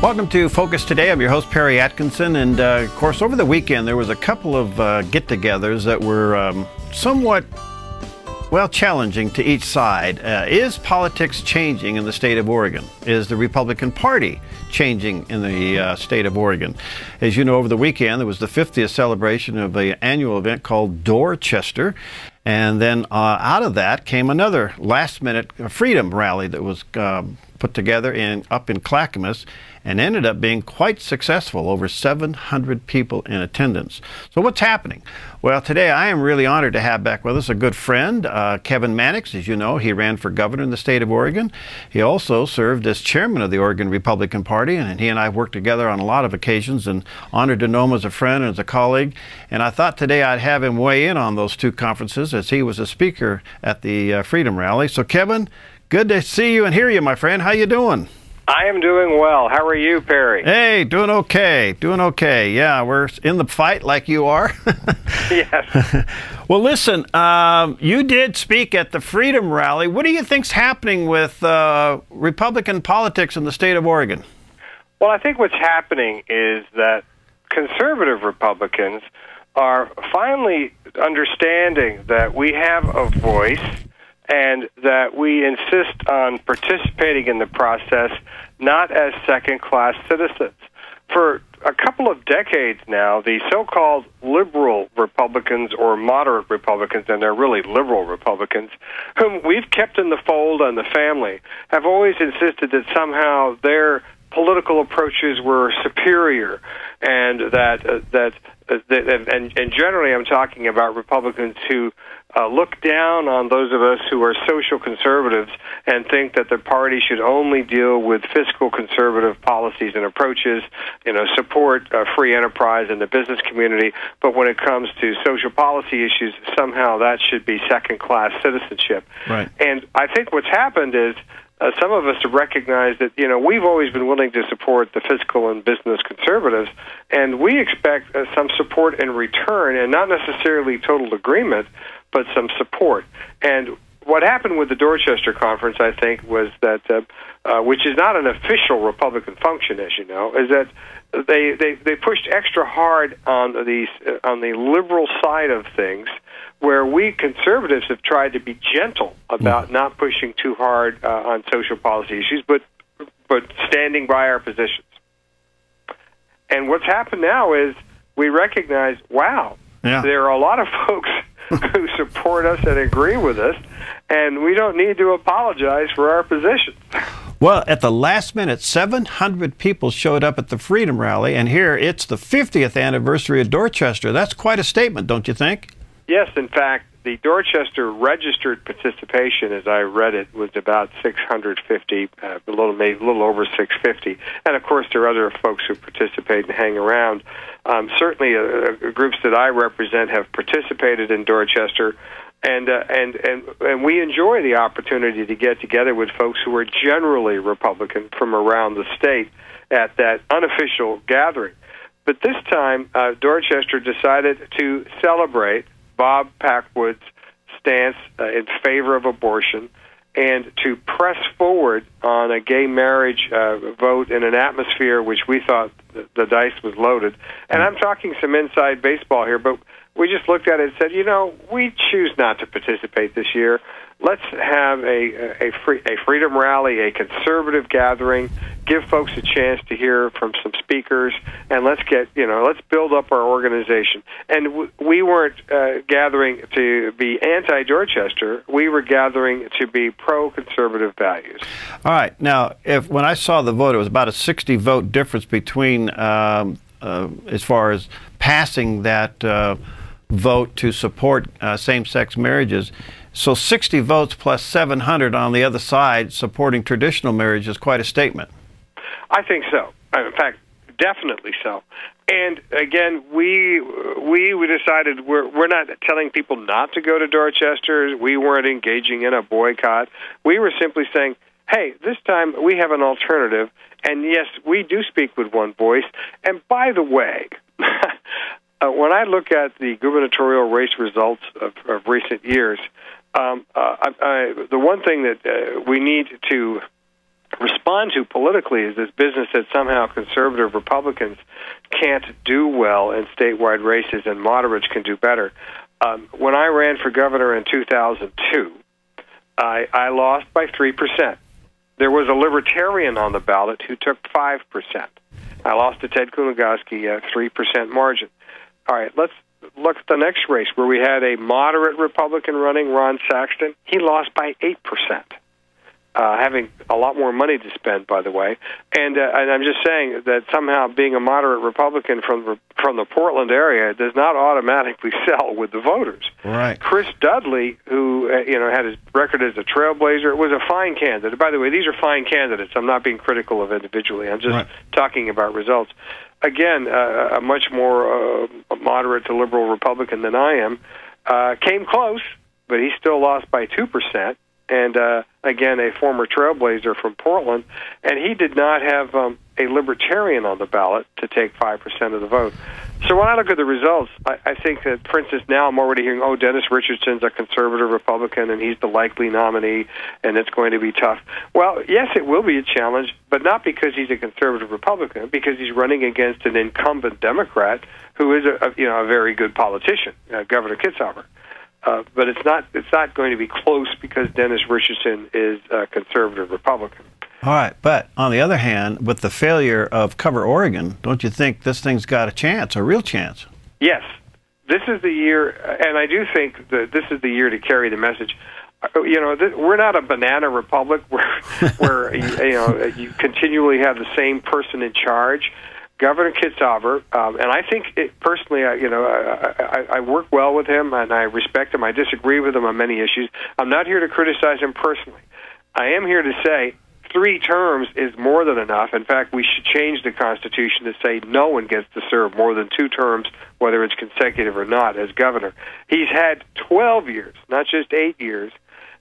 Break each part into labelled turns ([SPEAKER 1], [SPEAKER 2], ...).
[SPEAKER 1] Welcome to Focus Today. I'm your host, Perry Atkinson, and of course, over the weekend, there was a couple of get-togethers that were somewhat, well, challenging to each side. Is politics changing in the state of Oregon? Is the Republican Party changing in the state of Oregon? As you know, over the weekend, there was the 50th celebration of an annual event called Dorchester. And then out of that came another last-minute freedom rally that was put together up in Clackamas and ended up being quite successful, over 700 people in attendance. So what's happening? Well, today I am really honored to have back with us a good friend, Kevin Mannix. As you know, he ran for governor in the state of Oregon. He also served as chairman of the Oregon Republican Party, and he and I worked together on a lot of occasions, and honored to know him as a friend and as a colleague. And I thought today I'd have him weigh in on those two conferences, as he was a speaker at the Freedom Rally. So Kevin, good to see you and hear you, my friend. How you doing?
[SPEAKER 2] I am doing well. How are you, Perry?
[SPEAKER 1] Hey, doing okay. Doing okay. Yeah, we're in the fight like you are.
[SPEAKER 2] Yes.
[SPEAKER 1] Well, listen, you did speak at the Freedom Rally. What do you think's happening with Republican politics in the state of Oregon?
[SPEAKER 2] Well, I think what's happening is that conservative Republicans are finally understanding that we have a voice and that we insist on participating in the process, not as second-class citizens. For a couple of decades now, the so-called liberal Republicans or moderate Republicans, and they're really liberal Republicans, whom we've kept in the fold and the family, have always insisted that somehow their political approaches were superior, and and generally I'm talking about Republicans who look down on those of us who are social conservatives and think that the party should only deal with fiscal conservative policies and approaches, support free enterprise in the business community, but when it comes to social policy issues, somehow that should be second-class citizenship.
[SPEAKER 1] Right.
[SPEAKER 2] And I think what's happened is some of us have recognized that, we've always been willing to support the fiscal and business conservatives, and we expect some support in return, and not necessarily total agreement, but some support. And what happened with the Dorchester Conference, I think, was that, which is not an official Republican function, as you know, is that they pushed extra hard on the liberal side of things, where we conservatives have tried to be gentle about not pushing too hard on social policy issues, but standing by our positions. And what's happened now is we recognize, wow, there are a lot of folks who support us and agree with us, and we don't need to apologize for our positions.
[SPEAKER 1] Well, at the last minute, 700 people showed up at the Freedom Rally, and here it's the 50th anniversary of Dorchester. That's quite a statement, don't you think?
[SPEAKER 2] Yes, in fact, the Dorchester registered participation, as I read it, was about 650, a little over 650. And, of course, there are other folks who participate and hang around. Certainly, groups that I represent have participated in Dorchester, and we enjoy the opportunity to get together with folks who are generally Republican from around the state at that unofficial gathering. But this time, Dorchester decided to celebrate Bob Packwood's stance in favor of abortion and to press forward on a gay marriage vote in an atmosphere which we thought the dice was loaded. And I'm talking some inside baseball here, but we just looked at it and said, we choose not to participate this year. Let's have a freedom rally, a conservative gathering, give folks a chance to hear from some speakers, and let's build up our organization. And we weren't gathering to be anti-Dorchester. We were gathering to be pro-conservative values.
[SPEAKER 1] All right. Now, when I saw the vote, it was about a 60-vote difference between, as far as passing that vote to support same-sex marriages. So 60 votes plus 700 on the other side supporting traditional marriage is quite a statement.
[SPEAKER 2] I think so. In fact, definitely so. And again, we decided we're not telling people not to go to Dorchester. We weren't engaging in a boycott. We were simply saying, hey, this time we have an alternative. And yes, we do speak with one voice. And by the way, when I look at the gubernatorial race results of recent years, the one thing that we need to respond to politically is this business that somehow conservative Republicans can't do well in statewide races and moderates can do better. When I ran for governor in 2002, I lost by 3%. There was a libertarian on the ballot who took 5%. I lost to Ted Kulagowski a 3% margin. All right, let's look at the next race where we had a moderate Republican running, Ron Saxton. He lost by 8%. Having a lot more money to spend, by the way. And I'm just saying that somehow being a moderate Republican from the Portland area does not automatically sell with the voters.
[SPEAKER 1] Right.
[SPEAKER 2] Chris Dudley, who had his record as a trailblazer, was a fine candidate. By the way, these are fine candidates. I'm not being critical of individually. I'm just talking about results. Again, a much more moderate to liberal Republican than I am, came close, but he still lost by 2%. And again, a former trailblazer from Portland, and he did not have a libertarian on the ballot to take 5% of the vote. So when I look at the results, I think that, for instance, now I'm already hearing, oh, Dennis Richardson's a conservative Republican, and he's the likely nominee, and it's going to be tough. Well, yes, it will be a challenge, but not because he's a conservative Republican, because he's running against an incumbent Democrat who is a very good politician, Governor Kitzhaber. But it's not going to be close because Dennis Richardson is a conservative Republican.
[SPEAKER 1] All right, but on the other hand, with the failure of Cover Oregon, don't you think this thing's got a chance, a real chance?
[SPEAKER 2] Yes. This is the year, and I do think that this is the year to carry the message. We're not a banana republic where you continually have the same person in charge. Governor Kitzhaber, and I think personally, I work well with him and I respect him. I disagree with him on many issues. I'm not here to criticize him personally. I am here to say 3 terms is more than enough. In fact, we should change the Constitution to say no one gets to serve more than 2 terms, whether it's consecutive or not, as governor. He's had 12 years, not just 8 years.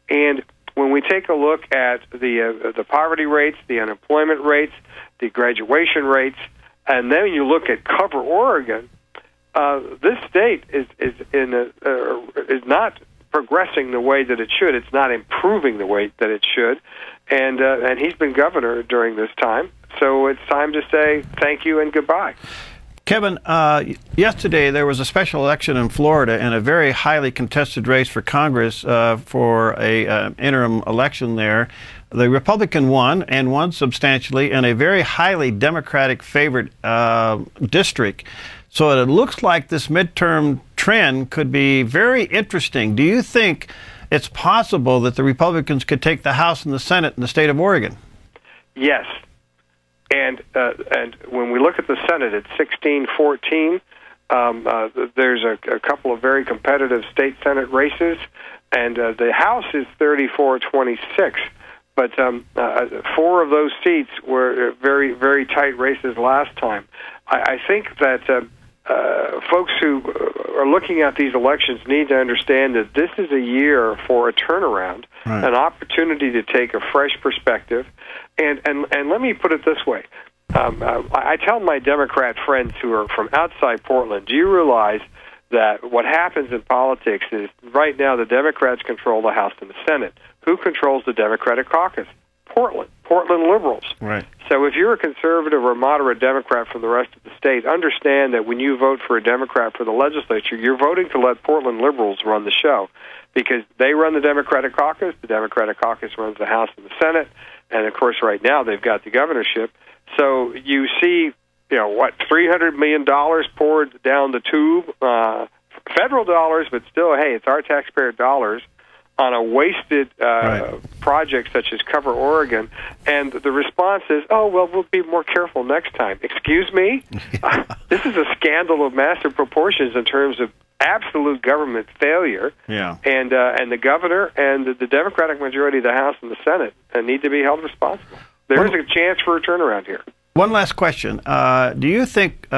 [SPEAKER 2] And when we take a look at the poverty rates, the unemployment rates, the graduation rates, and then you look at Cover Oregon, this state is not progressing the way that it should. It's not improving the way that it should, and he's been governor during this time. So it's time to say thank you and goodbye.
[SPEAKER 1] Kevin, yesterday there was a special election in Florida and a very highly contested race for Congress for a interim election there. The Republican won, and won substantially, in a very highly Democratic favored district. So it looks like this midterm trend could be very interesting. Do you think it's possible that the Republicans could take the House and the Senate in the state of Oregon?
[SPEAKER 2] Yes. And when we look at the Senate, it's 16-14. There's a couple of very competitive state Senate races, and the House is 34-26. But 4 of those seats were very, very tight races last time. I think that folks who are looking at these elections need to understand that this is a year for a turnaround, an opportunity to take a fresh perspective. And let me put it this way. I tell my Democrat friends who are from outside Portland, do you realize that what happens in politics is right now the Democrats control the House and the Senate. Who controls the Democratic caucus? Portland liberals.
[SPEAKER 1] Right.
[SPEAKER 2] So if you're a conservative or moderate Democrat from the rest of the state, understand that when you vote for a Democrat for the legislature, you're voting to let Portland liberals run the show, because they run the Democratic caucus runs the House and the Senate, and of course right now they've got the governorship. So you see, $300 million poured down the tube, federal dollars, but still, hey, it's our taxpayer dollars on a wasted project such as Cover Oregon, and the response is, oh, well, we'll be more careful next time. Excuse me? This is a scandal of massive proportions in terms of absolute government failure, and the governor and the Democratic majority of the House and the Senate need to be held responsible. There is a chance for a turnaround here.
[SPEAKER 1] One last question. Do you think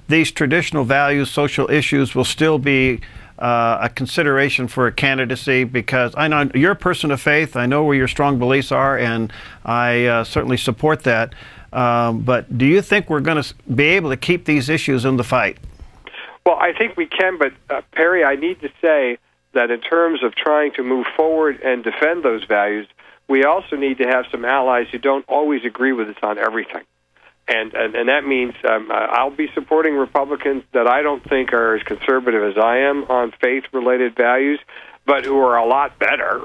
[SPEAKER 1] these traditional values, social issues will still be a consideration for a candidacy? Because I know you're a person of faith. I know where your strong beliefs are, and I certainly support that. But do you think we're going to be able to keep these issues in the fight?
[SPEAKER 2] Well, I think we can, but Perry, I need to say that in terms of trying to move forward and defend those values, we also need to have some allies who don't always agree with us on everything. And that means I'll be supporting Republicans that I don't think are as conservative as I am on faith-related values, but who are a lot better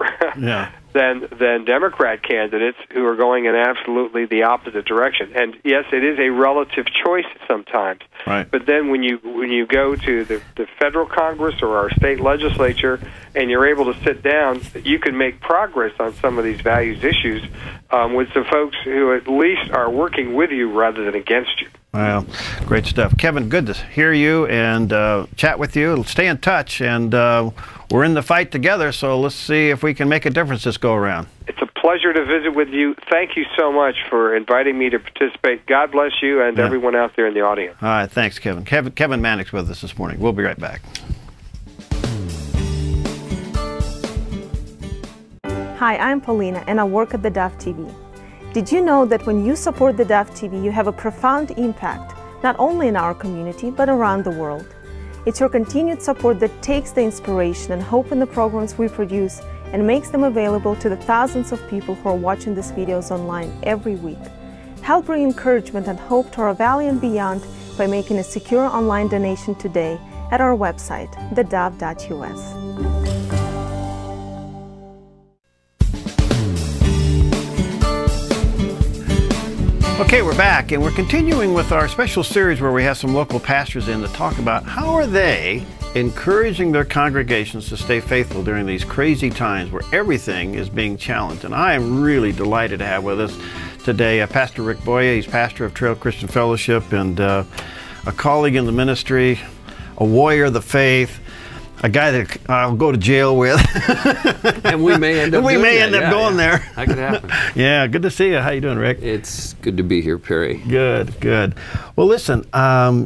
[SPEAKER 2] than Democrat candidates who are going in absolutely the opposite direction. And yes, it is a relative choice sometimes.
[SPEAKER 1] Right.
[SPEAKER 2] But then when you go to the federal Congress or our state legislature and you're able to sit down, you can make progress on some of these values issues with some folks who at least are working with you rather than against you.
[SPEAKER 1] Well, great stuff. Kevin, good to hear you and chat with you. Stay in touch, and we're in the fight together, so let's see if we can make a difference this go-around. It's a
[SPEAKER 2] pleasure to visit with you. Thank you so much for inviting me to participate. God bless you and everyone out there in the audience.
[SPEAKER 1] All right, thanks, Kevin. Kevin Mannix with us this morning. We'll be right back.
[SPEAKER 3] Hi, I'm Paulina, and I work at theDove TV. Did you know that when you support theDove TV, you have a profound impact, not only in our community, but around the world? It's your continued support that takes the inspiration and hope in the programs we produce and makes them available to the thousands of people who are watching these videos online every week. Help bring encouragement and hope to our valley and beyond by making a secure online donation today at our website, thedove.us.
[SPEAKER 1] Okay, we're back, and we're continuing with our special series where we have some local pastors in to talk about how are they encouraging their congregations to stay faithful during these crazy times where everything is being challenged. And I am really delighted to have with us today Pastor Rick Boyee. He's pastor of Trail Christian Fellowship and a colleague in the ministry, a warrior of the faith, a guy that I'll go to jail with.
[SPEAKER 4] And we may end up
[SPEAKER 1] going there.
[SPEAKER 4] That could happen.
[SPEAKER 1] Yeah, good to see you. How you doing, Rick?
[SPEAKER 4] It's good to be here, Perry.
[SPEAKER 1] Good, good. Well, listen,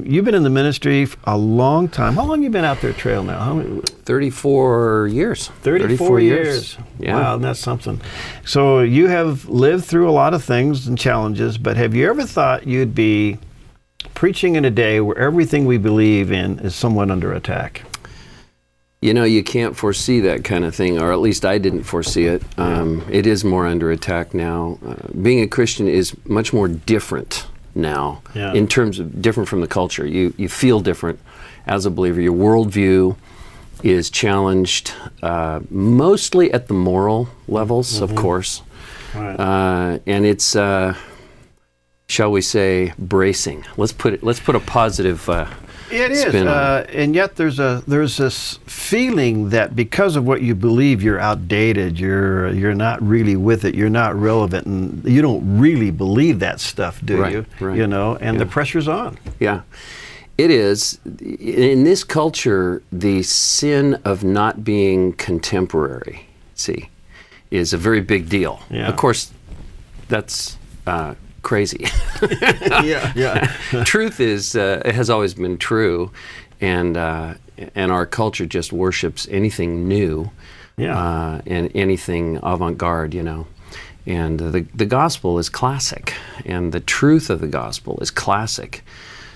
[SPEAKER 1] you've been in the ministry a long time. How long have you been out there trail now? How many?
[SPEAKER 4] 34 years.
[SPEAKER 1] 34 years.
[SPEAKER 4] Yeah.
[SPEAKER 1] Wow, that's something. So you have lived through a lot of things and challenges, but have you ever thought you'd be preaching in a day where everything we believe in is somewhat under attack?
[SPEAKER 4] You know, you can't foresee that kind of thing, or at least I didn't foresee it. It is more under attack now. Being a Christian is much more different now in terms of different from the culture. You feel different as a believer. Your worldview is challenged mostly at the moral levels, of course. Right. And it's, shall we say, bracing. Let's put a positive
[SPEAKER 1] it is, and yet there's this feeling that because of what you believe, you're outdated. You're not really with it. You're not relevant, and you don't really believe that stuff, do you? Right. You know, and the pressure's on.
[SPEAKER 4] Yeah, it is. In this culture, the sin of not being contemporary, is a very big deal. Yeah. Of course, that's crazy. Truth is, it has always been true, and our culture just worships anything new, and anything avant-garde, you know. And the gospel is classic, and the truth of the gospel is classic.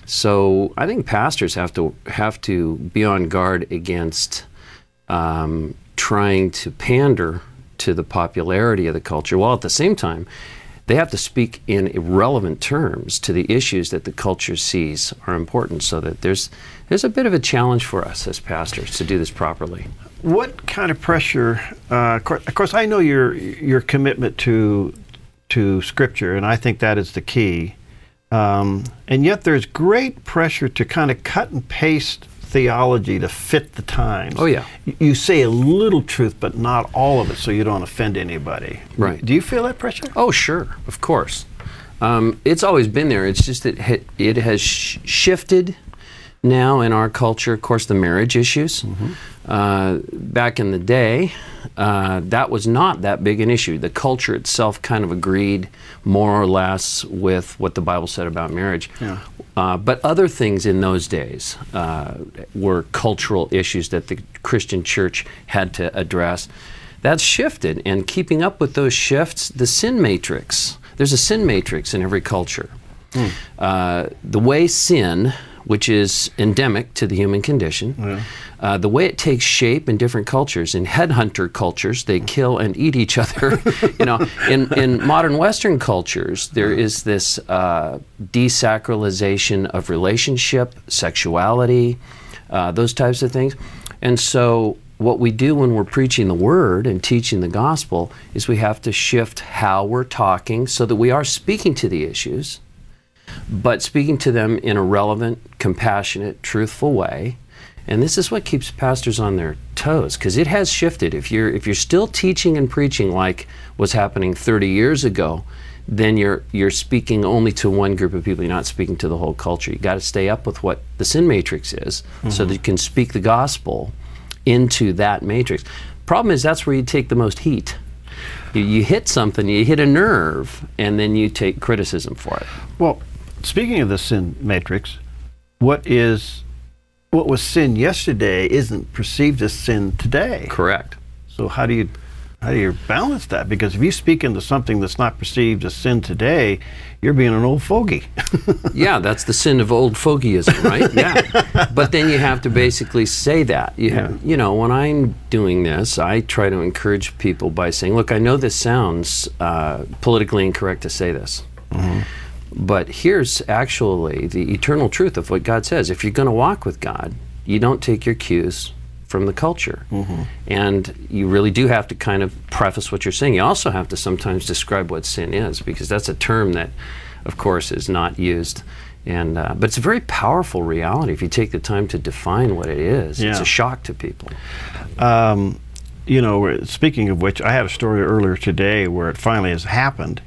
[SPEAKER 4] So I think pastors have to be on guard against trying to pander to the popularity of the culture, while at the same time they have to speak in relevant terms to the issues that the culture sees are important, so that there's a bit of a challenge for us as pastors to do this properly.
[SPEAKER 1] What kind of pressure, of course I know your commitment to Scripture, and I think that is the key, and yet there's great pressure to kind of cut and paste theology to fit the times.
[SPEAKER 4] Oh yeah.
[SPEAKER 1] You say a little truth, but not all of it, so you don't offend anybody.
[SPEAKER 4] Right.
[SPEAKER 1] Do you feel that pressure?
[SPEAKER 4] Oh sure, of course. It's always been there. It's just that it has shifted now in our culture. Of course, the marriage issues. Back in the day, that was not that big an issue. The culture itself kind of agreed more or less with what the Bible said about marriage. Yeah. But other things in those days were cultural issues that the Christian church had to address. That's shifted, and keeping up with those shifts, the sin matrix. There's a sin matrix in every culture. The way sin which is endemic to the human condition.
[SPEAKER 1] Yeah.
[SPEAKER 4] The way it takes shape in different cultures, in headhunter cultures, they kill and eat each other. You know, in modern Western cultures, there is this desacralization of relationship, sexuality, those types of things. And so what we do when we're preaching the word and teaching the gospel is we have to shift how we're talking so that we are speaking to the issues, but speaking to them in a relevant, compassionate, truthful way. And this is what keeps pastors on their toes, because it has shifted. If you're still teaching and preaching like was happening 30 years ago, then you're speaking only to one group of people. You're not speaking to the whole culture. You got to stay up with what the sin matrix is, so that you can speak the gospel into that matrix. Problem is, that's where you take the most heat. You hit something, you hit a nerve, and then you take criticism for it.
[SPEAKER 1] Well, speaking of the sin matrix, what was sin yesterday isn't perceived as sin today.
[SPEAKER 4] Correct.
[SPEAKER 1] So how do you balance that? Because if you speak into something that's not perceived as sin today, you're being an old fogey.
[SPEAKER 4] Yeah, that's the sin of old fogeyism, right? Yeah. But then you have to basically say that. You know, when I'm doing this, I try to encourage people by saying, look, I know this sounds politically incorrect to say this. But here's actually the eternal truth of what God says. If you're going to walk with God, you don't take your cues from the culture. And you really do have to kind of preface what you're saying. You also have to sometimes describe what sin is, because that's a term that, of course, is not used. And but it's a very powerful reality if you take the time to define what it is. It's a shock to people.
[SPEAKER 1] You know, speaking of which, I had a story earlier today where it finally has happened.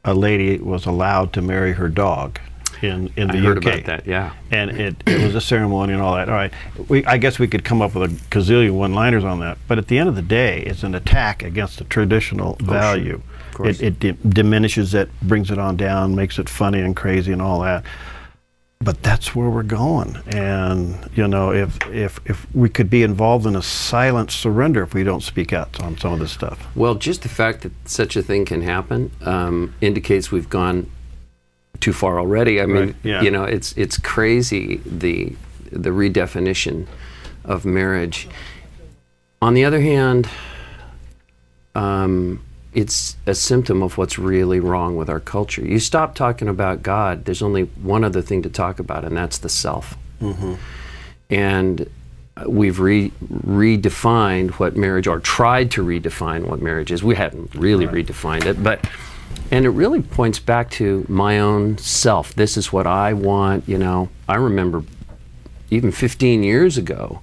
[SPEAKER 1] A lady was allowed to marry her dog in the UK.
[SPEAKER 4] I heard about that, yeah.
[SPEAKER 1] And it was a ceremony and all that. All right, I guess we could come up with a gazillion one-liners on that, but at the end of the day, it's an attack against the traditional value.
[SPEAKER 4] Sure.
[SPEAKER 1] It diminishes it, brings it on down, makes it funny and crazy and all that. But that's where we're going. And, you know, if we could be involved in a silent surrender if we don't speak out on some of this stuff.
[SPEAKER 4] Well, just the fact that such a thing can happen indicates we've gone too far already. I mean, you know, it's crazy, the redefinition of marriage. On the other hand, it's a symptom of what's really wrong with our culture. You stop talking about God, there's only one other thing to talk about, and that's the self. And we've redefined what marriage, or tried to redefine what marriage is. We hadn't really redefined it, and it really points back to my own self. This is what I want, you know. I remember even 15 years ago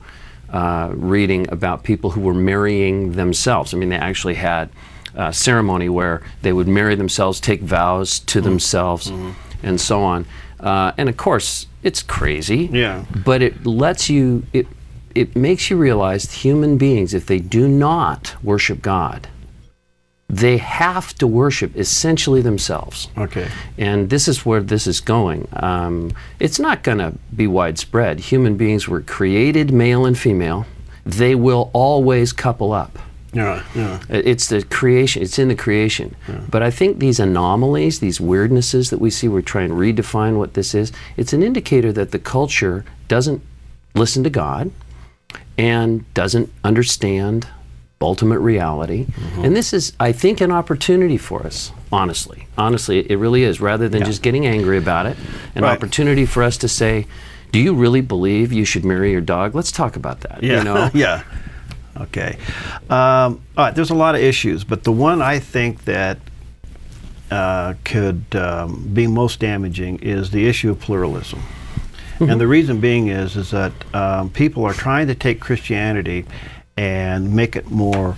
[SPEAKER 4] reading about people who were marrying themselves. I mean, they actually had ceremony where they would marry themselves, take vows to themselves, and so on. And of course, it's crazy. Yeah. But it lets you. It makes you realize that human beings, if they do not worship God, they have to worship essentially themselves. Okay. And this is where this is going. It's not going to be widespread. Human beings were created male and female. They will always couple up. Yeah, yeah. It's the creation. It's in the creation. Yeah. But I think these anomalies, these weirdnesses that we see, we're trying to redefine what this is. It's an indicator that the culture doesn't listen to God and doesn't understand ultimate reality. And this is, I think, an opportunity for us, honestly. Honestly, it really is. Rather than just getting angry about it, an opportunity for us to say, do you really believe you should marry your dog? Let's talk about that. Yeah. You know? Yeah.
[SPEAKER 1] Okay. All right, there's a lot of issues, but the one I think that could be most damaging is the issue of pluralism. And the reason being is that people are trying to take Christianity and make it more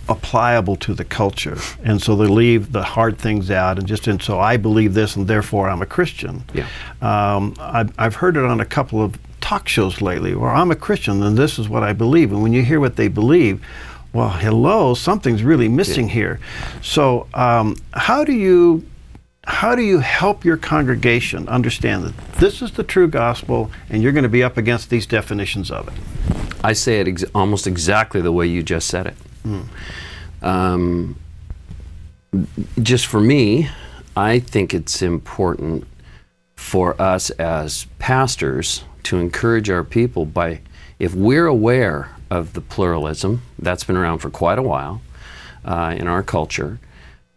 [SPEAKER 1] applicable to the culture, and so they leave the hard things out and so I believe this and therefore I'm a Christian. Yeah. I've heard it on a couple of talk shows lately where I'm a Christian and this is what I believe, and when you hear what they believe, well, hello, something's really missing here. So how do you help your congregation understand that this is the true gospel and you're going to be up against these definitions of it?
[SPEAKER 4] I say it almost exactly the way you just said it. Just for me, I think it's important for us as pastors to encourage our people by, if we're aware of the pluralism that's been around for quite a while in our culture,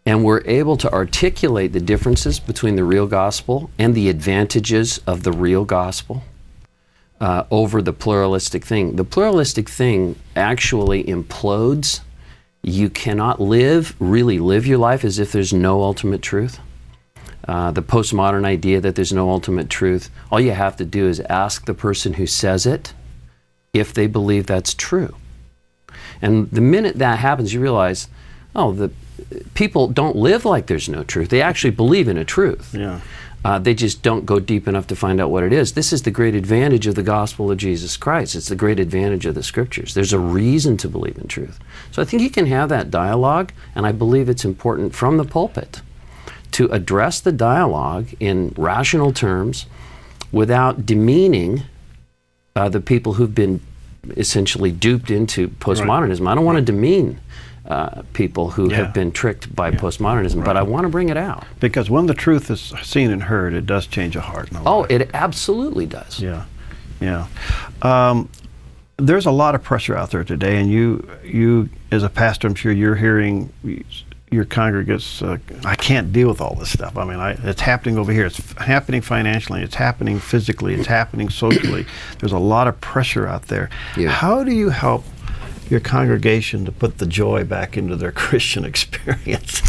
[SPEAKER 4] and we're able to articulate the differences between the real gospel and the advantages of the real gospel over the pluralistic thing. The pluralistic thing actually implodes. You cannot really live your life as if there's no ultimate truth. The postmodern idea that there's no ultimate truth, all you have to do is ask the person who says it if they believe that's true. And the minute that happens, you realize, oh, the people don't live like there's no truth. They actually believe in a truth.
[SPEAKER 1] Yeah.
[SPEAKER 4] They just don't go deep enough to find out what it is. This is the great advantage of the gospel of Jesus Christ. It's the great advantage of the scriptures. There's a reason to believe in truth. So I think you can have that dialogue, and I believe it's important from the pulpit to address the dialogue in rational terms without demeaning the people who've been essentially duped into postmodernism. Right. I don't want to demean people who have been tricked by postmodernism, but I want to bring it out.
[SPEAKER 1] Because when the truth is seen and heard, it does change a heart and a life.
[SPEAKER 4] Oh, it absolutely does.
[SPEAKER 1] Yeah, yeah. There's a lot of pressure out there today, and you as a pastor, I'm sure you're hearing your congregates, I can't deal with all this stuff. I mean, it's happening over here. It's happening financially. It's happening physically. It's happening socially. There's a lot of pressure out there. Yeah. How do you help your congregation to put the joy back into their Christian experience?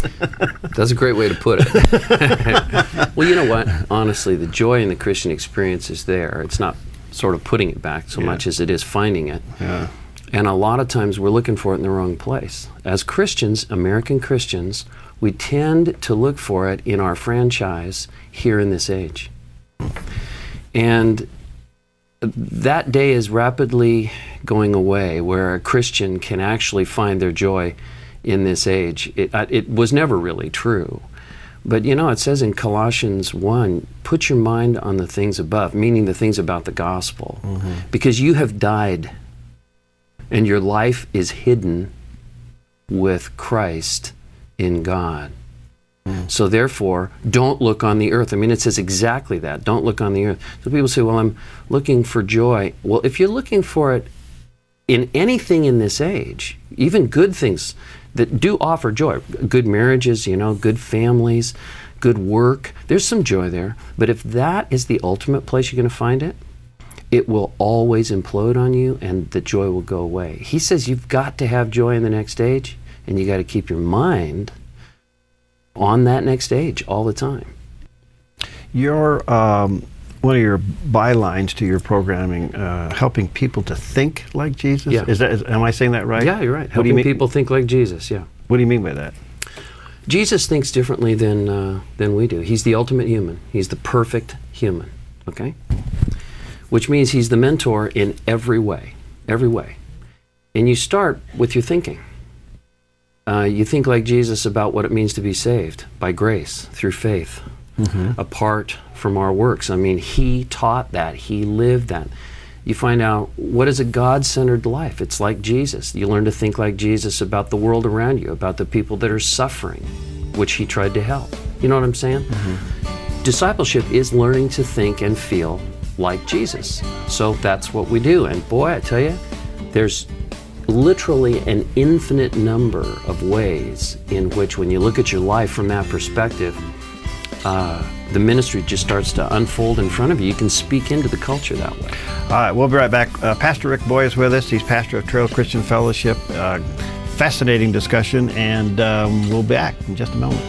[SPEAKER 4] That's a great way to put it. Well, you know what? Honestly, the joy in the Christian experience is there. It's not sort of putting it back so much as it is finding it. Yeah. And a lot of times we're looking for it in the wrong place. As Christians, American Christians, we tend to look for it in our franchise here in this age. And that day is rapidly going away where a Christian can actually find their joy in this age. It was never really true. But you know, it says in Colossians 1, put your mind on the things above, meaning the things about the gospel. Mm-hmm. Because you have died and your life is hidden with Christ in God. So therefore, don't look on the earth. I mean, it says exactly that. Don't look on the earth. So people say, well, I'm looking for joy. Well, if you're looking for it in anything in this age, even good things that do offer joy, good marriages, you know, good families, good work, there's some joy there. But if that is the ultimate place you're going to find it, it will always implode on you and the joy will go away. He says you've got to have joy in the next age, and you got to keep your mind on that next age all the time.
[SPEAKER 1] Your one of your bylines to your programming, helping people to think like Jesus.
[SPEAKER 4] Yeah.
[SPEAKER 1] Am I saying that right?
[SPEAKER 4] Yeah, you're right. Helping people think like Jesus. Yeah.
[SPEAKER 1] What do you mean by that?
[SPEAKER 4] Jesus thinks differently than we do. He's the ultimate human. He's the perfect human. Okay. Which means he's the mentor in every way. Every way. And you start with your thinking. You think like Jesus about what it means to be saved by grace, through faith, apart from our works. I mean, he taught that. He lived that. You find out, what is a God-centered life? It's like Jesus. You learn to think like Jesus about the world around you, about the people that are suffering, which he tried to help. You know what I'm saying? Discipleship is learning to think and feel like Jesus. So that's what we do. And boy, I tell you, there's literally an infinite number of ways in which, when you look at your life from that perspective, the ministry just starts to unfold in front of you. You can speak into the culture that way.
[SPEAKER 1] All right, we'll be right back. Pastor Rick Boyee is with us. He's pastor of Trail Christian Fellowship. Fascinating discussion, and we'll be back in just a moment.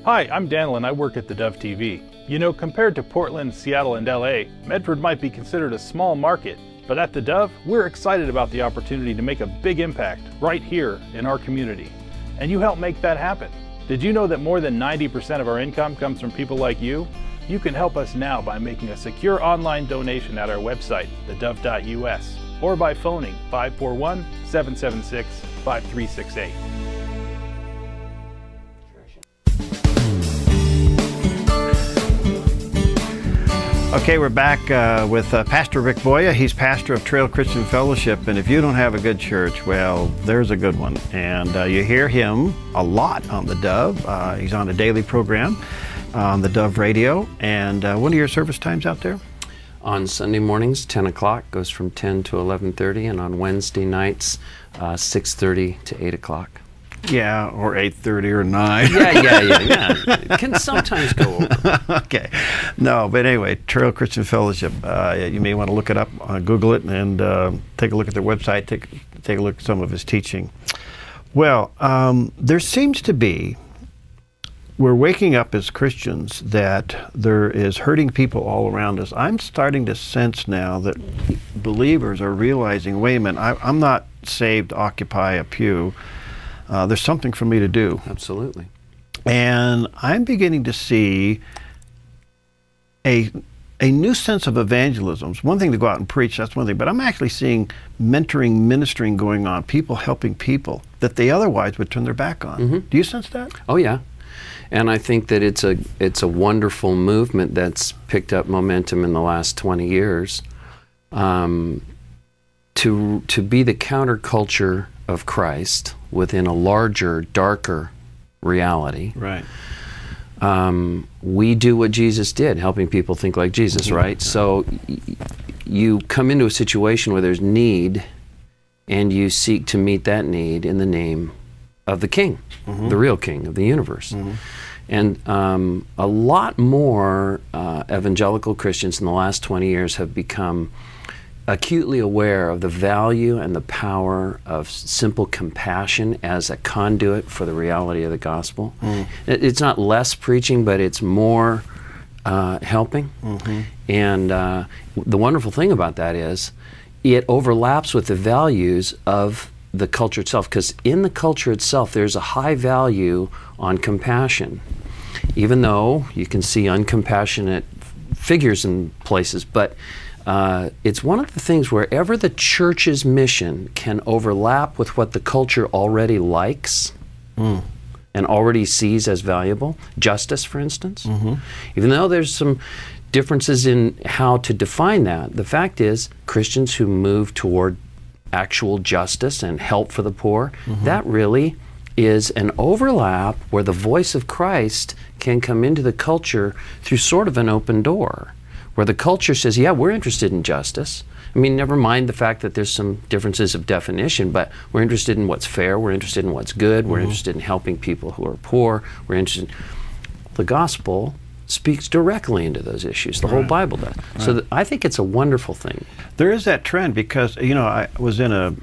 [SPEAKER 5] Hi, I'm Daniel, and I work at theDove TV. You know, compared to Portland, Seattle, and LA, Medford might be considered a small market, but at theDove, we're excited about the opportunity to make a big impact right here in our community. And you help make that happen. Did you know that more than 90% of our income comes from people like you? You can help us now by making a secure online donation at our website, thedove.us, or by phoning 541-776-5368.
[SPEAKER 1] Okay, we're back with Pastor Rick Boyee. He's pastor of Trail Christian Fellowship, and if you don't have a good church, well, there's a good one. And you hear him a lot on the Dove. He's on a daily program on the Dove radio. And what are your service times out there?
[SPEAKER 4] On Sunday mornings, 10 o'clock, goes from 10 to 11:30, and on Wednesday nights, 6:30 to 8 o'clock.
[SPEAKER 1] Yeah, or 8:30 or 9.
[SPEAKER 4] Yeah. It can sometimes go over.
[SPEAKER 1] Okay. No, but anyway, Trail Christian Fellowship. You may want to look it up, Google it, and take a look at their website, take a look at some of his teaching. Well, there seems to be, we're waking up as Christians that there is hurting people all around us. I'm starting to sense now that believers are realizing, wait a minute, I'm not saved to occupy a pew. There's something for me to do.
[SPEAKER 4] Absolutely.
[SPEAKER 1] And I'm beginning to see a new sense of evangelism. It's one thing to go out and preach, that's one thing, but I'm actually seeing mentoring, ministering going on, people helping people that they otherwise would turn their back on. Mm-hmm. Do you sense that?
[SPEAKER 4] Oh, yeah. And I think that it's a wonderful movement that's picked up momentum in the last 20 years to be the counterculture of Christ within a larger, darker reality.
[SPEAKER 1] Right.
[SPEAKER 4] We do what Jesus did, helping people think like Jesus, right? So you come into a situation where there's need, and you seek to meet that need in the name of the King, the real King of the universe. And a lot more evangelical Christians in the last 20 years have become acutely aware of the value and the power of simple compassion as a conduit for the reality of the gospel. It's not less preaching, but it's more helping. And the wonderful thing about that is it overlaps with the values of the culture itself, because in the culture itself there's a high value on compassion, even though you can see uncompassionate figures in places. But it's one of the things wherever the church's mission can overlap with what the culture already likes and already sees as valuable. Justice, for instance. Even though there's some differences in how to define that, the fact is Christians who move toward actual justice and help for the poor, that really is an overlap where the voice of Christ can come into the culture through sort of an open door, where the culture says, yeah, we're interested in justice. I mean, never mind the fact that there's some differences of definition, but we're interested in what's fair, we're interested in what's good, we're interested in helping people who are poor, we're interested. The gospel speaks directly into those issues. The whole Bible does. So I think it's a wonderful thing.
[SPEAKER 1] There is that trend because, you know, I was in a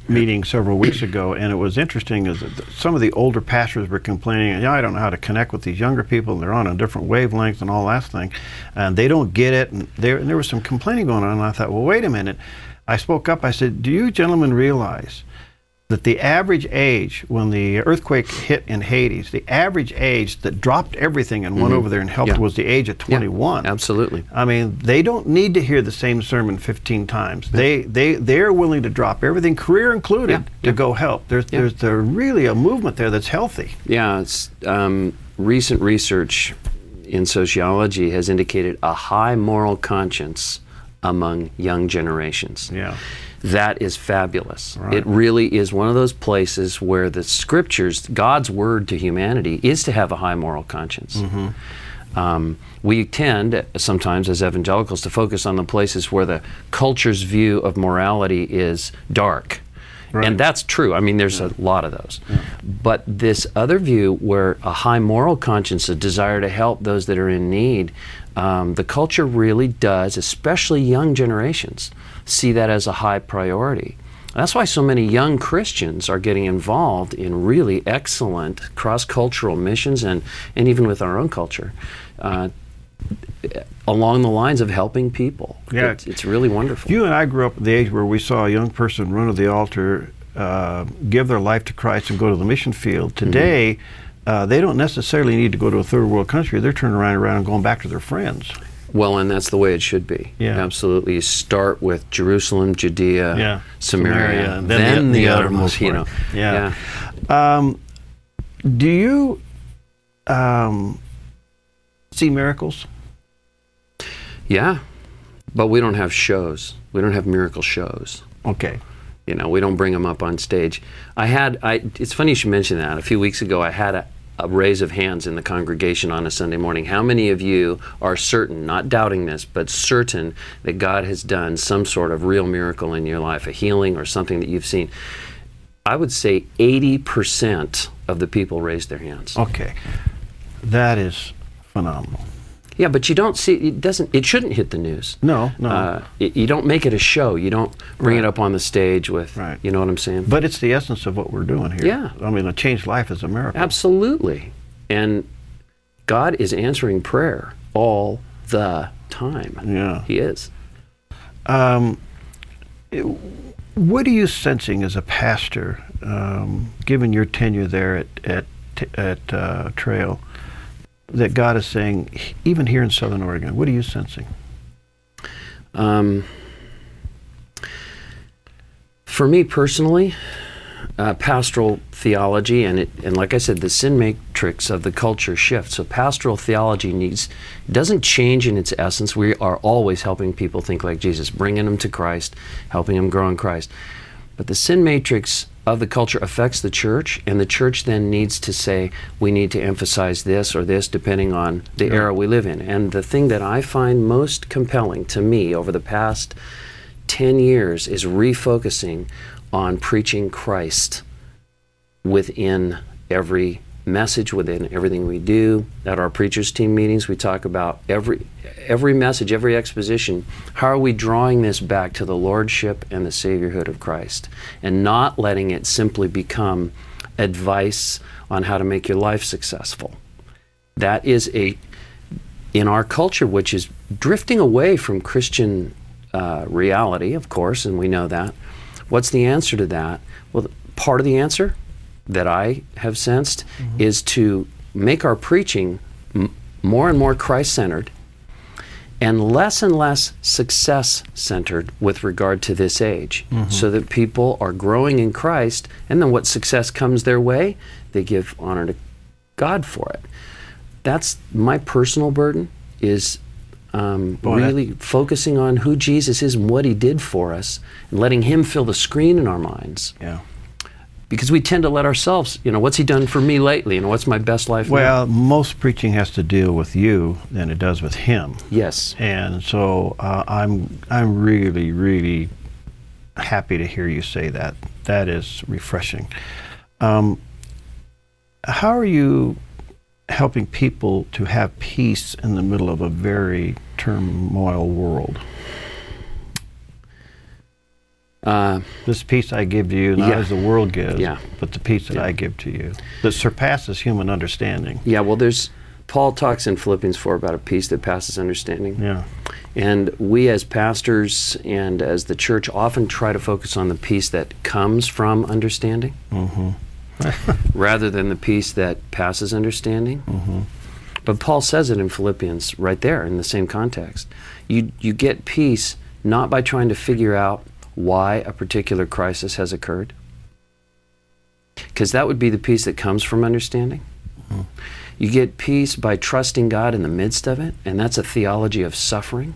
[SPEAKER 1] meeting several weeks ago, and it was interesting is that some of the older pastors were complaining, I don't know how to connect with these younger people, and they're on a different wavelength and all that thing, and they don't get it, and there was some complaining going on, and I thought, well, wait a minute. I spoke up, I said, do you gentlemen realize that the average age, when the earthquake hit in Hades, the average age that dropped everything and went over there and helped was the age of 21.
[SPEAKER 4] Yeah, absolutely.
[SPEAKER 1] I mean, they don't need to hear the same sermon 15 times. They're willing to drop everything, career included, to go help. There's really a movement there that's healthy.
[SPEAKER 4] Yeah, it's, recent research in sociology has indicated a high moral conscience among young generations.
[SPEAKER 1] Yeah.
[SPEAKER 4] That is fabulous.
[SPEAKER 1] Right.
[SPEAKER 4] It really is one of those places where the scriptures, God's word to humanity, is to have a high moral conscience. We tend sometimes as evangelicals to focus on the places where the culture's view of morality is dark. And that's true. I mean, there's a lot of those. But this other view where a high moral conscience, a desire to help those that are in need, the culture really does, especially young generations, see that as a high priority. That's why so many young Christians are getting involved in really excellent cross-cultural missions and even with our own culture along the lines of helping people.
[SPEAKER 1] Yeah.
[SPEAKER 4] It's really wonderful.
[SPEAKER 1] You and I grew up at the age where we saw a young person run to the altar, give their life to Christ and go to the mission field. Today, they don't necessarily need to go to a third world country. They're turning around and going back to their friends.
[SPEAKER 4] Well, and that's the way it should be.
[SPEAKER 1] Yeah.
[SPEAKER 4] Absolutely. You start with Jerusalem, Judea, Samaria,
[SPEAKER 1] and
[SPEAKER 4] then the
[SPEAKER 1] uttermost,
[SPEAKER 4] you know.
[SPEAKER 1] Do you see miracles?
[SPEAKER 4] Yeah, but we don't have shows. We don't have miracle shows.
[SPEAKER 1] Okay.
[SPEAKER 4] You know, we don't bring them up on stage. It's funny you should mention that. A few weeks ago, I had a raise of hands in the congregation on a Sunday morning. How many of you are certain, not doubting this, but certain that God has done some sort of real miracle in your life, a healing or something that you've seen? I would say 80% of the people raised their hands.
[SPEAKER 1] Okay. That is phenomenal.
[SPEAKER 4] Yeah, but you don't see, it shouldn't hit the news.
[SPEAKER 1] No, no.
[SPEAKER 4] You don't make it a show. You don't bring
[SPEAKER 1] Right.
[SPEAKER 4] it up on the stage with,
[SPEAKER 1] Right.
[SPEAKER 4] you know what I'm saying?
[SPEAKER 1] But it's the essence of what we're doing here.
[SPEAKER 4] Yeah.
[SPEAKER 1] I mean, a changed life is a miracle.
[SPEAKER 4] Absolutely. And God is answering prayer all the time.
[SPEAKER 1] Yeah.
[SPEAKER 4] He is.
[SPEAKER 1] What are you sensing as a pastor, given your tenure there at Trail, that God is saying, even here in Southern Oregon? What are you sensing?
[SPEAKER 4] For me personally, pastoral theology, and like I said, the sin matrix of the culture shifts. So pastoral theology doesn't change in its essence. We are always helping people think like Jesus, bringing them to Christ, helping them grow in Christ. But the sin matrix of the culture affects the church, and the church then needs to say, we need to emphasize this or this depending on the era we live in. And the thing that I find most compelling to me over the past 10 years is refocusing on preaching Christ within every message, within everything we do. At our preachers team meetings, we talk about every message, every exposition. How are we drawing this back to the lordship and the saviorhood of Christ, and not letting it simply become advice on how to make your life successful? That is in our culture, which is drifting away from Christian reality, of course, and we know that. What's the answer to that? Well, part of the answer that I have sensed is to make our preaching more and more Christ-centered and less success-centered with regard to this age, so that people are growing in Christ, and then what success comes their way, they give honor to God for it. That's my personal burden, is really focusing on who Jesus is and what he did for us, and letting him fill the screen in our minds.
[SPEAKER 1] Yeah.
[SPEAKER 4] Because we tend to let ourselves, what's he done for me lately, and what's my best life now?
[SPEAKER 1] Well, most preaching has to deal with you than it does with him.
[SPEAKER 4] Yes.
[SPEAKER 1] And so I'm really, really happy to hear you say that. That is refreshing. How are you helping people to have peace in the middle of a very turmoil world? This peace I give to you, not as the world gives, but the peace that I give to you, that surpasses human understanding.
[SPEAKER 4] Yeah, well, Paul talks in Philippians 4 about a peace that passes understanding.
[SPEAKER 1] Yeah.
[SPEAKER 4] And we as pastors and as the church often try to focus on the peace that comes from understanding, rather than the peace that passes understanding. But Paul says it in Philippians right there in the same context. You get peace not by trying to figure out why a particular crisis has occurred, because that would be the peace that comes from understanding. You get peace by trusting God in the midst of it, and that's a theology of suffering,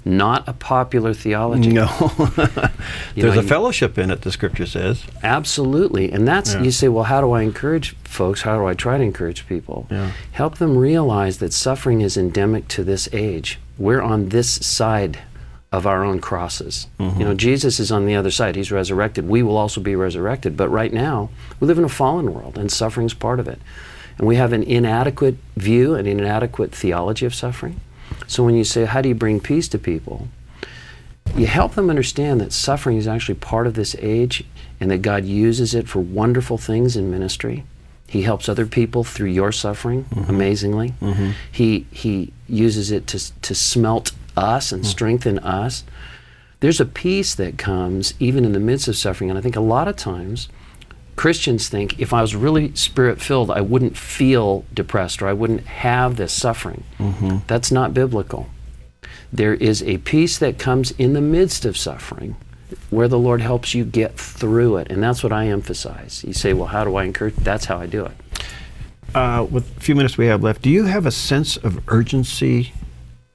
[SPEAKER 4] not a popular theology.
[SPEAKER 1] No. There's a fellowship in it, the scripture says.
[SPEAKER 4] Absolutely. And that's, you say, well, how do I encourage folks? How do I try to encourage people? Help them realize that suffering is endemic to this age. We're on this side of our own crosses. Jesus is on the other side. He's resurrected. We will also be resurrected. But right now, we live in a fallen world, and suffering's part of it. And we have an inadequate view, an inadequate theology of suffering. So when you say, how do you bring peace to people? You help them understand that suffering is actually part of this age, and that God uses it for wonderful things in ministry. He helps other people through your suffering, amazingly. He uses it to smelt us and strengthen us. There's a peace that comes even in the midst of suffering, and I think a lot of times Christians think if I was really spirit-filled, I wouldn't feel depressed, or I wouldn't have this suffering. That's not biblical. There is a peace that comes in the midst of suffering where the Lord helps you get through it, and that's what I emphasize. You say, well, how do I encourage? That's how I do it.
[SPEAKER 1] With a few minutes we have left, do you have a sense of urgency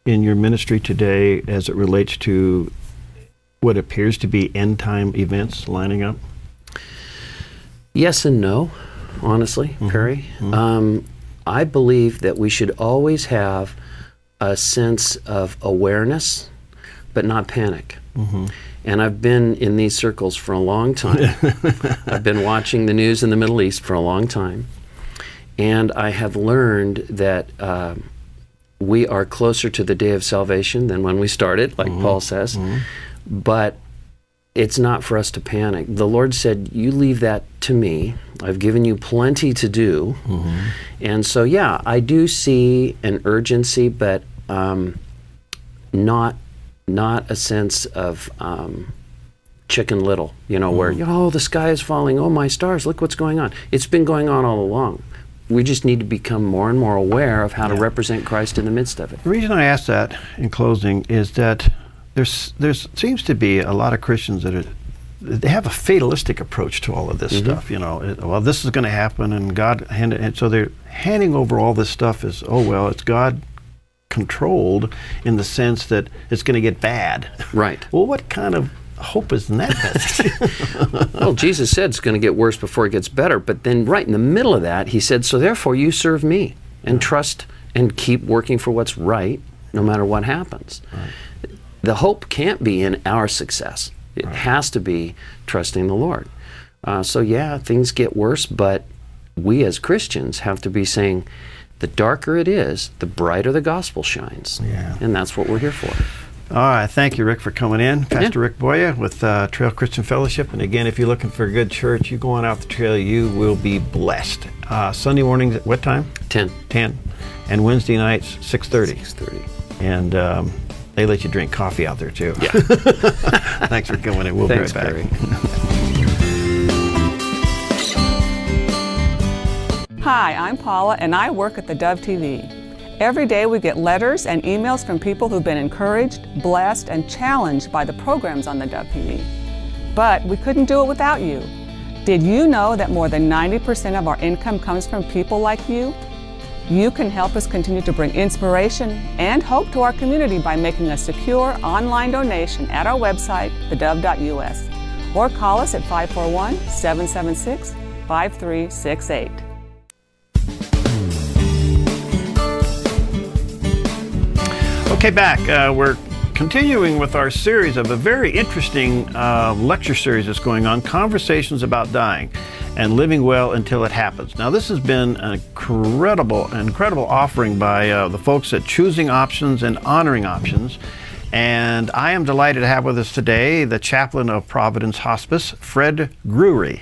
[SPEAKER 1] in your ministry today as it relates to what appears to be end-time events lining up?
[SPEAKER 4] Yes and no, honestly, Perry. I believe that we should always have a sense of awareness, but not panic. And I've been in these circles for a long time. I've been watching the news in the Middle East for a long time. And I have learned that we are closer to the day of salvation than when we started, like Paul says. But it's not for us to panic. The Lord said, you leave that to me. I've given you plenty to do. And so, yeah, I do see an urgency, but not a sense of Chicken Little, you know, where, oh, the sky is falling, oh, my stars, look what's going on. It's been going on all along. We just need to become more and more aware of how to represent Christ in the midst of it.
[SPEAKER 1] The reason I ask that in closing is that there seems to be a lot of Christians that they have a fatalistic approach to all of this stuff. You know, well, this is going to happen, and God, and so they're handing over all this stuff as, oh well, it's God controlled in the sense that it's going to get bad. Right. Well, what kind of hope is in that message?
[SPEAKER 4] Well, Jesus said it's going to get worse before it gets better, but then right in the middle of that, he said, so therefore you serve me and trust and keep working for what's right no matter what happens. The hope can't be in our success. It has to be trusting the Lord. So yeah, things get worse, but we as Christians have to be saying, the darker it is, the brighter the gospel shines. And that's what we're here for.
[SPEAKER 1] All right, thank you, Rick, for coming in. Pastor Rick Boyee with Trail Christian Fellowship. And again, if you're looking for a good church, you go on out the trail, you will be blessed. Sunday mornings at what time?
[SPEAKER 4] 10.
[SPEAKER 1] 10. And Wednesday nights, 6:30.
[SPEAKER 4] 6:30.
[SPEAKER 1] And they let you drink coffee out there, too. Yeah. Thanks for coming in. We'll be right back.
[SPEAKER 6] Hi, I'm Paula, and I work at theDove TV. Every day we get letters and emails from people who've been encouraged, blessed, and challenged by the programs on theDove TV. But we couldn't do it without you. Did you know that more than 90% of our income comes from people like you? You can help us continue to bring inspiration and hope to our community by making a secure online donation at our website, thedove.us, or call us at 541-776-5368.
[SPEAKER 1] Okay, back. We're continuing with our series of a very interesting lecture series that's going on, Conversations About Dying and Living Well Until It Happens. Now, this has been an incredible offering by the folks at Choosing Options and Honoring Options. And I am delighted to have with us today the chaplain of Providence Hospice, Fred Grewe.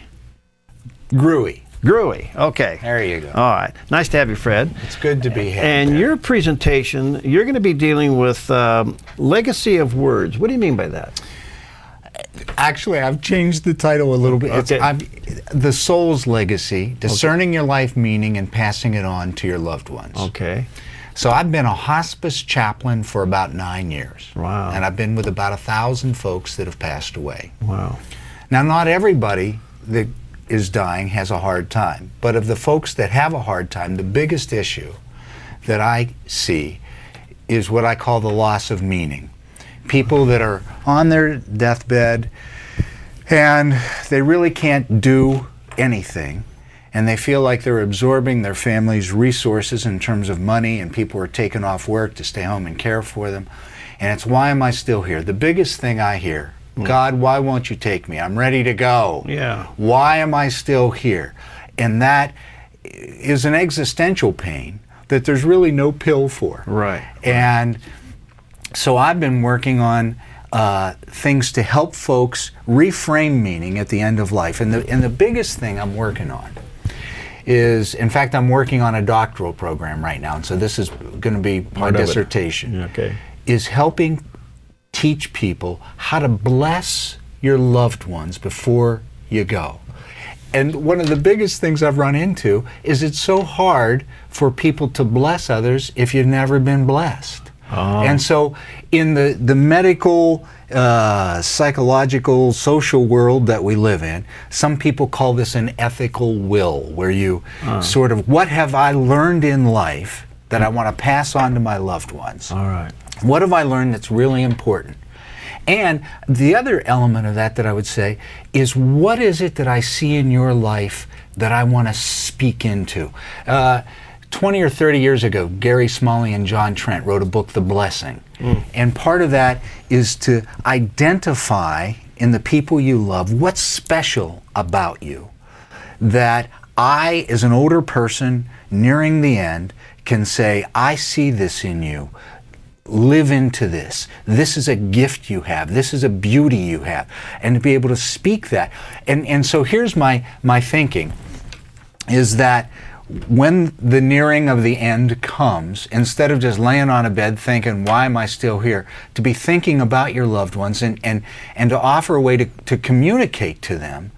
[SPEAKER 1] Grewe, okay.
[SPEAKER 7] There you go.
[SPEAKER 1] All right. Nice to have you, Fred.
[SPEAKER 7] It's good to be here.
[SPEAKER 1] And your presentation, you're going to be dealing with legacy of words. What do you mean by that?
[SPEAKER 7] Actually, I've changed the title a little bit.
[SPEAKER 1] Okay.
[SPEAKER 7] The Soul's Legacy, Discerning Your Life Meaning and Passing It On to Your Loved Ones.
[SPEAKER 1] Okay.
[SPEAKER 7] So I've been a hospice chaplain for about 9 years.
[SPEAKER 1] Wow.
[SPEAKER 7] And I've been with about 1,000 folks that have passed away.
[SPEAKER 1] Wow.
[SPEAKER 7] Now, not everybody that is dying has a hard time, but of the folks that have a hard time, the biggest issue that I see is what I call the loss of meaning. People that are on their deathbed and they really can't do anything, and they feel like they're absorbing their family's resources in terms of money, and people are taking off work to stay home and care for them. And it's, why am I still here? The biggest thing I hear, God, why won't you take me? I'm ready to go.
[SPEAKER 1] Yeah.
[SPEAKER 7] Why am I still here? And that is an existential pain that there's really no pill for.
[SPEAKER 1] Right.
[SPEAKER 7] And so I've been working on things to help folks reframe meaning at the end of life. And the biggest thing I'm working on is, in fact, I'm working on a doctoral program right now, and so this is going to be my dissertation, is helping teach people how to bless your loved ones before you go. And one of the biggest things I've run into is it's so hard for people to bless others if you've never been blessed. And so in the medical, psychological, social world that we live in, some people call this an ethical will, where you sort of, what have I learned in life that I want to pass on to my loved ones?
[SPEAKER 1] All right.
[SPEAKER 7] What have I learned that's really important? And the other element of that I would say is, what is it that I see in your life that I want to speak into? 20 or 30 years ago, Gary Smalley and John Trent wrote a book, The Blessing. And part of that is to identify in the people you love what's special about you, that I, as an older person nearing the end, can say, I see this in you. Live into this. This is a gift you have. This is a beauty you have. And to be able to speak that. And so here's my thinking, is that when the nearing of the end comes, instead of just laying on a bed thinking, why am I still here, to be thinking about your loved ones and to offer a way to communicate to them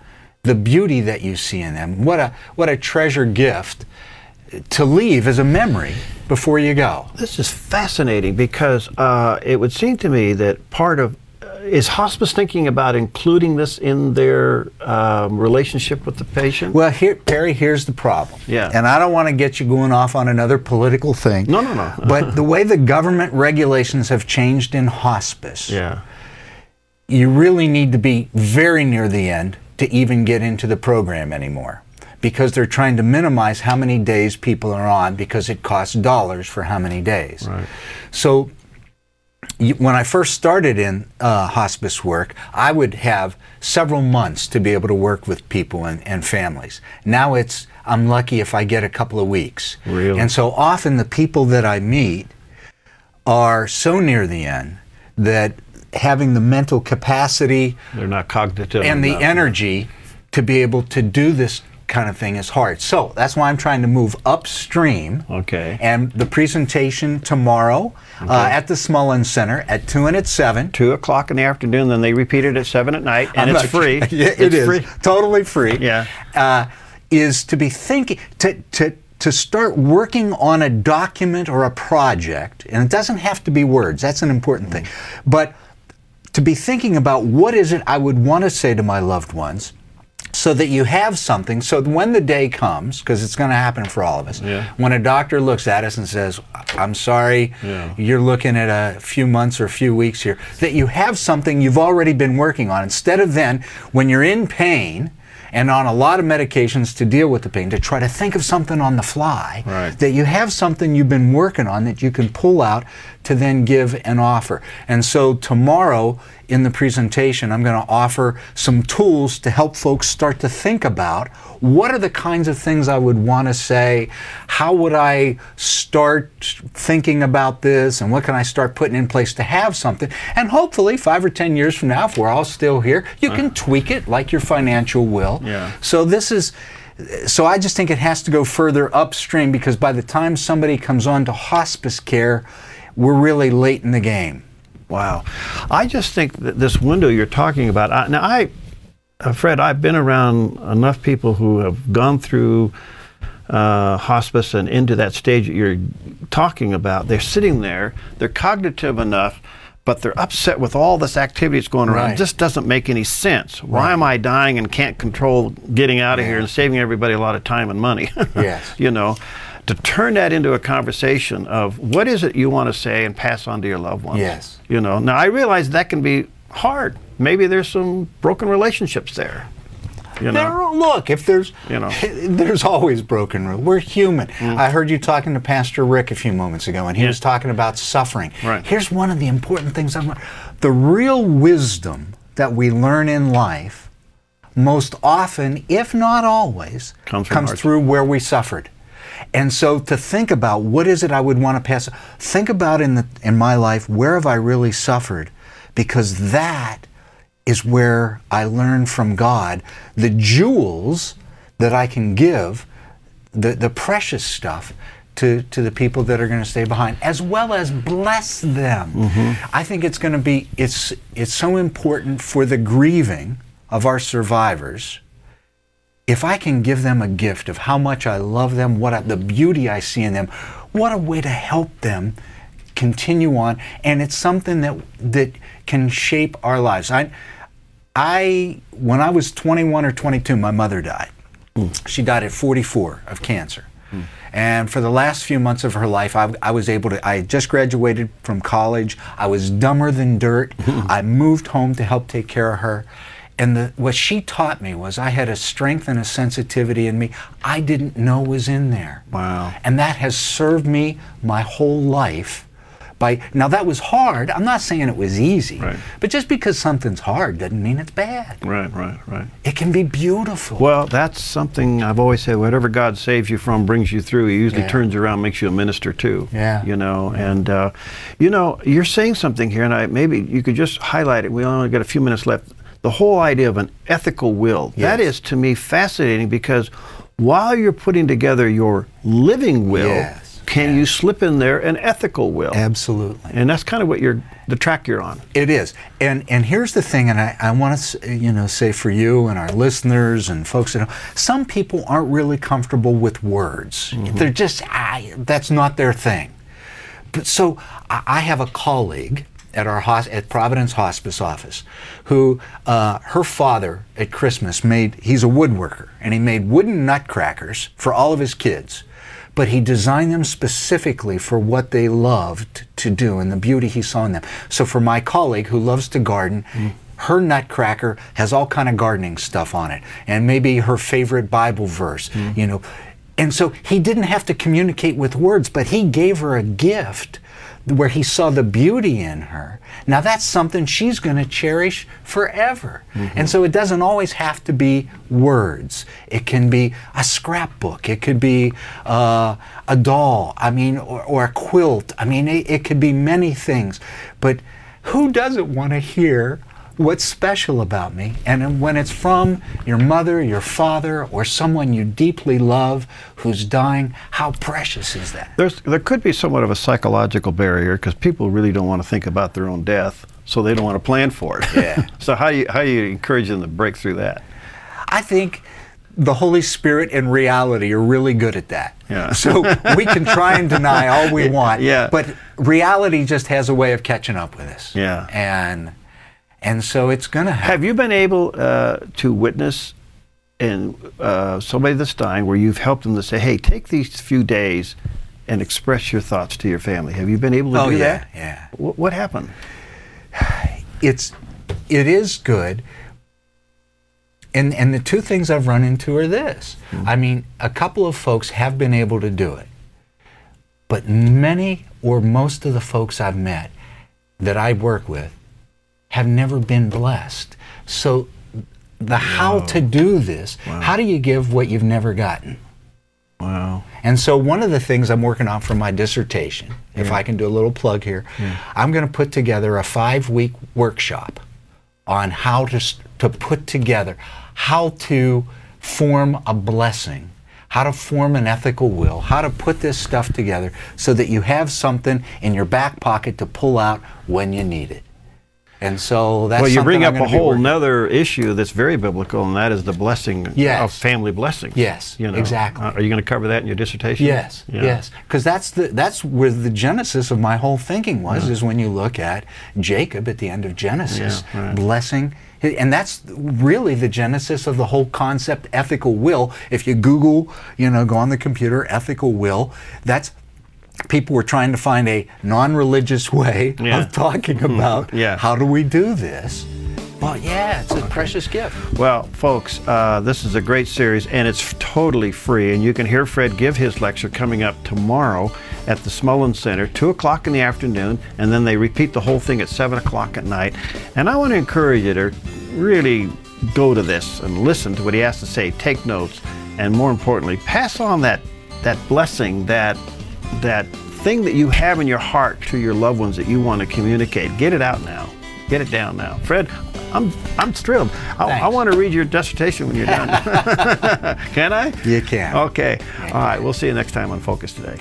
[SPEAKER 7] the beauty that you see in them. What a treasure gift to leave as a memory before you go.
[SPEAKER 1] This is fascinating, because it would seem to me that part of is hospice thinking about including this in their relationship with the patient?
[SPEAKER 7] Well, Perry, here's the problem.
[SPEAKER 1] Yeah.
[SPEAKER 7] And I don't want to get you going off on another political thing.
[SPEAKER 1] No.
[SPEAKER 7] But the way the government regulations have changed in hospice,
[SPEAKER 1] yeah,
[SPEAKER 7] you really need to be very near the end to even get into the program anymore, because they're trying to minimize how many days people are on, because it costs dollars for how many days.
[SPEAKER 1] Right.
[SPEAKER 7] So when I first started in hospice work, I would have several months to be able to work with people and families. Now I'm lucky if I get a couple of weeks.
[SPEAKER 1] Really?
[SPEAKER 7] And so often the people that I meet are so near the end that having the mental capacity,
[SPEAKER 1] they're not cognitive
[SPEAKER 7] and the
[SPEAKER 1] enough.
[SPEAKER 7] energy to be able to do this kind of thing is hard. So that's why I'm trying to move upstream.
[SPEAKER 1] Okay.
[SPEAKER 7] And the presentation tomorrow at the Smullen Center at 2 and at 7.
[SPEAKER 1] 2 o'clock in the afternoon, then they repeat it at 7 at night, and it's free.
[SPEAKER 7] Yeah, it is
[SPEAKER 1] free.
[SPEAKER 7] totally free.
[SPEAKER 1] Yeah.
[SPEAKER 7] Is to be thinking to start working on a document or a project, and it doesn't have to be words. That's an important thing, but to be thinking about what is it I would want to say to my loved ones, so that you have something, so when the day comes, because it's going to happen for all of us, when a doctor looks at us and says, I'm sorry, you're looking at a few months or a few weeks here, that you have something you've already been working on, instead of then, when you're in pain and on a lot of medications to deal with the pain, to try to think of something on the fly, that you have something you've been working on that you can pull out to then give and offer. And so tomorrow in the presentation, I'm going to offer some tools to help folks start to think about, what are the kinds of things I would want to say, how would I start thinking about this, and what can I start putting in place to have something, and hopefully 5 or 10 years from now, if we're all still here, you can tweak it like your financial will. So so I just think it has to go further upstream, because by the time somebody comes on to hospice care, we're really late in the game.
[SPEAKER 1] Wow. I just think that this window you're talking about, Fred, I've been around enough people who have gone through hospice and into that stage that you're talking about. They're sitting there, they're cognitive enough, but they're upset with all this activity that's going around. It just doesn't make any sense. Why am I dying and can't control getting out of here and saving everybody a lot of time and money? You know, to turn that into a conversation of what is it you want to say and pass on to your loved ones. You know, now I realize that can be hard. Maybe there's some broken relationships there. You know?
[SPEAKER 7] Look, if there's, there's always broken. We're human. I heard you talking to Pastor Rick a few moments ago, and he was talking about suffering. Here's one of the important things I've learned. The real wisdom that we learn in life, most often, if not always, comes through where we suffered. And so to think about, what is it I would want to pass? Think about in my life, where have I really suffered? Because that is where I learn from God the jewels that I can give, the precious stuff, to the people that are going to stay behind, as well as bless them. I think it's going to be, it's so important for the grieving of our survivors. If I can give them a gift of how much I love them, the beauty I see in them, what a way to help them continue on. And it's something that can shape our lives. When I was 21 or 22, my mother died. She died at 44 of cancer. And for the last few months of her life, I was able to, I had just graduated from college. I was dumber than dirt. I moved home to help take care of her. And what she taught me was I had a strength and a sensitivity in me I didn't know was in there.
[SPEAKER 1] Wow.
[SPEAKER 7] And that has served me my whole life. Now that was hard. I'm not saying it was easy.
[SPEAKER 1] Right.
[SPEAKER 7] But just because something's hard doesn't mean it's bad.
[SPEAKER 1] Right.
[SPEAKER 7] It can be beautiful.
[SPEAKER 1] Well, that's something I've always said. Whatever God saves you from brings you through. He usually turns around, makes you a minister too.
[SPEAKER 7] Yeah.
[SPEAKER 1] You know, and you know, you're saying something here, and maybe you could just highlight it. We only got a few minutes left. The whole idea of an ethical will.
[SPEAKER 7] Yes.
[SPEAKER 1] That is to me fascinating, because while you're putting together your living will, can you slip in there an ethical will?
[SPEAKER 7] Absolutely.
[SPEAKER 1] And that's kind of what the track you're on.
[SPEAKER 7] It is. And here's the thing, and I want to say for you and our listeners and folks that know, some people aren't really comfortable with words. They're just, that's not their thing. But so I have a colleague at at Providence Hospice office who, her father at Christmas he's a woodworker, and he made wooden nutcrackers for all of his kids. But he designed them specifically for what they loved to do and the beauty he saw in them. So for my colleague who loves to garden, her nutcracker has all kind of gardening stuff on it, and maybe her favorite Bible verse, you know. And so he didn't have to communicate with words, but he gave her a gift where he saw the beauty in her. Now that's something she's going to cherish forever. And so it doesn't always have to be words. It can be a scrapbook. It could be a doll, or a quilt. It could be many things. But who doesn't want to hear what's special about me? And when it's from your mother, your father, or someone you deeply love who's dying, how precious is that?
[SPEAKER 1] There could be somewhat of a psychological barrier, because people really don't want to think about their own death, so they don't want to plan for it.
[SPEAKER 7] Yeah.
[SPEAKER 1] So how do you encourage them to break through that?
[SPEAKER 7] I think the Holy Spirit and reality are really good at that.
[SPEAKER 1] Yeah.
[SPEAKER 7] So we can try and deny all we want,
[SPEAKER 1] Yeah.
[SPEAKER 7] but reality just has a way of catching up with us.
[SPEAKER 1] Yeah.
[SPEAKER 7] And so it's going to happen.
[SPEAKER 1] Have you been able to witness in somebody that's dying where you've helped them to say, hey, take these few days and express your thoughts to your family? Have you been able to do that?
[SPEAKER 7] Yeah.
[SPEAKER 1] What happened?
[SPEAKER 7] It is good. And the two things I've run into are this. A couple of folks have been able to do it. But many or most of the folks I've met that I work with have never been blessed. So how to do this, how do you give what you've never gotten?
[SPEAKER 1] Wow.
[SPEAKER 7] And so one of the things I'm working on for my dissertation, if I can do a little plug here, I'm going to put together a 5-week workshop on how to put together, how to form a blessing, how to form an ethical will, how to put this stuff together so that you have something in your back pocket to pull out when you need it. And so that's
[SPEAKER 1] well, you bring
[SPEAKER 7] something
[SPEAKER 1] up a whole nother issue that's very biblical, and that is the blessing of family blessings.
[SPEAKER 7] Yes, exactly.
[SPEAKER 1] Are you going to cover that in your dissertation?
[SPEAKER 7] Yes, yes. Because that's where the genesis of my whole thinking was, is when you look at Jacob at the end of Genesis, blessing. And that's really the genesis of the whole concept, ethical will. If you Google, go on the computer, ethical will, that's people were trying to find a non-religious way of talking about how do we do this. Well, it's a precious gift.
[SPEAKER 1] Well, folks, this is a great series, and it's totally free. And you can hear Fred give his lecture coming up tomorrow at the Smullen Center, 2 o'clock in the afternoon, and then they repeat the whole thing at 7 o'clock at night. And I want to encourage you to really go to this and listen to what he has to say, take notes, and more importantly, pass on that blessing, that thing that you have in your heart to your loved ones that you want to communicate. Get it out now. Get it down now. Fred, I'm thrilled. I want to read your dissertation when you're done. Can I?
[SPEAKER 7] You can.
[SPEAKER 1] Okay. All right. We'll see you next time on Focus Today.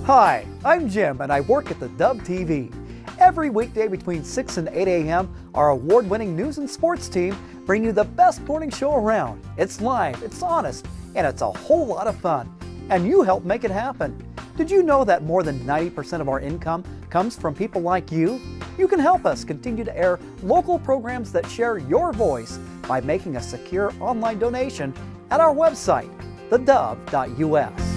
[SPEAKER 8] Hi, I'm Jim and I work at theDove TV. Every weekday between 6 and 8 a.m., our award-winning news and sports team bring you the best morning show around. It's live, it's honest, and it's a whole lot of fun. And you help make it happen. Did you know that more than 90% of our income comes from people like you? You can help us continue to air local programs that share your voice by making a secure online donation at our website, thedove.us.